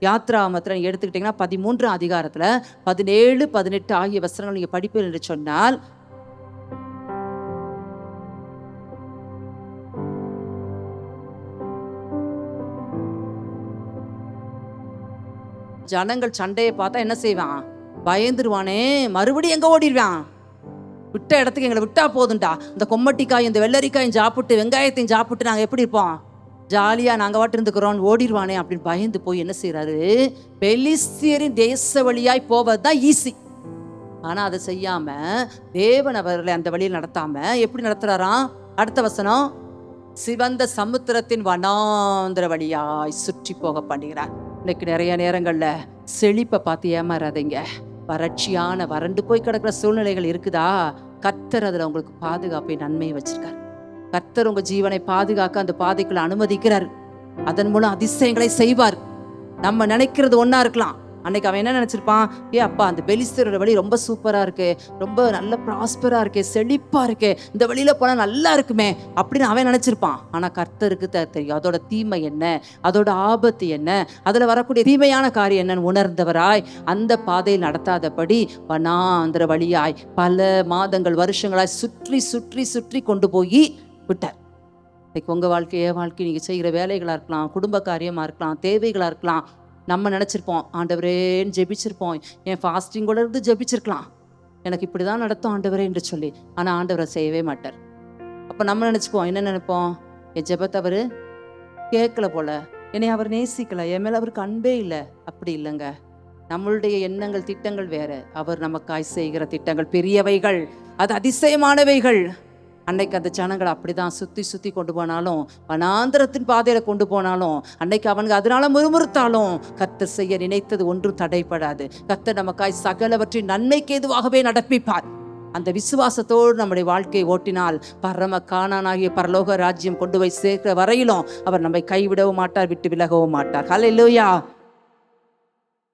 யாத்ராமத்தில் எடுத்துக்கிட்டிங்கன்னா 13ஆம் அதிகாரத்தில் 17, 18 ஆகிய வசனங்கள் நீங்கள் படிப்பீர்கள் என்று சொன்னால், ஜனங்கள் சண்டையை பார்த்தா என்ன செய்வான்? பயந்துருவானே, மறுபடியும் எங்க ஓடிடுவான்? விட்ட இடத்துக்கு எங்களை விட்டா போதுண்டா, இந்த கொம்மட்டிக்காய் இந்த வெள்ளரிக்காயும் சாப்பிட்டு வெங்காயத்தையும் சாப்பிட்டு நாங்கள் எப்படி இருப்போம்? ஜாலியாக நாங்கள் வாட்டு இருந்துக்கிறோம், ஓடிடுவானே அப்படின்னு பயந்து போய் என்ன செய்யறாரு? பெலிஸ்தியரின் தேச வழியாய் போவது தான் ஈஸி. ஆனால் அதை செய்யாம தேவன் அவர்களை அந்த வழியில் நடத்தாம எப்படி நடத்துறாராம்? அடுத்த வசனம், சிவந்த சமுத்திரத்தின் வனாந்திர வழியாய் சுற்றி போக பண்ணுகிறார். இன்னைக்கு நிறைய நேரங்கள்ல செழிப்பை பார்த்து ஏமாறாதீங்க. வறட்சியான வறண்டு போய் கிடக்கிற சூழ்நிலைகள் இருக்குதா? கர்த்தர் அதுல உங்களுக்கு பாதுகாப்பை நன்மையை வச்சிருக்காரு. கர்த்தர் உங்க ஜீவனை பாதுகாக்க அந்த பாதைக்குள்ள அனுமதிக்கிறார். அதன் மூலம் அதிசயங்களை செய்வார். நம்ம நினைக்கிறது ஒன்னா இருக்கலாம். அன்னைக்கு அவன் என்ன நினைச்சிருப்பான்? அப்பா அந்த பெலிஸ்தரோட வழி ரொம்ப சூப்பரா இருக்கு, ரொம்ப நல்ல ப்ராஸ்பரா இருக்கு, செழிப்பா இருக்கு, இந்த வழியில போனா நல்லா இருக்குமே அப்படின்னு அவன் நினைச்சிருப்பான். ஆனா கர்த்தருக்கு தெரியும் அதோட தீமை என்ன, அதோட ஆபத்து என்ன, அதுல வரக்கூடிய தீமையான காரியம் என்னன்னு உணர்ந்தவராய் அந்த பாதையில் நடத்தாதபடி வனாந்திர வழியாய் பல மாதங்கள் வருஷங்களாய் சுற்றி சுற்றி சுற்றி கொண்டு போய் விட்டார். இன்னைக்கு உங்க வாழ்க்கை, என் வாழ்க்கை, நீங்க செய்கிற வேலைகளா இருக்கலாம், குடும்ப காரியமா இருக்கலாம், தேவைகளா இருக்கலாம். நம்ம நினச்சிருப்போம் ஆண்டவரேன்னு ஜெபிச்சிருப்போம், என் ஃபாஸ்டிங்கோட இருந்து ஜெபிச்சிருக்கலாம், எனக்கு இப்படி தான் நடத்தும் ஆண்டவரே என்று சொல்லி. ஆனால் ஆண்டவரை செய்யவே மாட்டார். அப்போ நம்ம நினச்சிப்போம், என்ன நினைப்போம்? என் ஜெபத்தை அவர் கேட்கல போல, என்னை அவர் நேசிக்கல, என் மேலே அவருக்கு அன்பே இல்லை. அப்படி இல்லைங்க. நம்மளுடைய எண்ணங்கள் திட்டங்கள் வேற, அவர் நமக்காய் செய்கிற திட்டங்கள் பெரியவைகள், அது அதிசயமானவைகள். அன்னைக்கு அந்த ஜனங்களை அப்படிதான் சுத்தி சுத்தி கொண்டு போனாலும், வனாந்திரத்தின் பாதையில கொண்டு போனாலும், அன்னைக்கு அவனுக்கு அதனால முறுமுறுத்தாலும், கர்த்தர் செய்ய நினைத்தது ஒன்றும் தடைப்படாது. கர்த்தர் நமக்காய் சகலவற்றின் நன்மைக்கு எதுவாகவே நடப்பிப்பார். அந்த விசுவாசத்தோடு நம்முடைய வாழ்க்கையை ஓட்டினால் பரம கானானாகிய பரலோக ராஜ்யம் கொண்டு போய் சேர்க்கிற வரையிலும் அவர் நம்மை கைவிடவும் மாட்டார், விட்டு விலகவும் மாட்டார். ஹல்லேலூயா.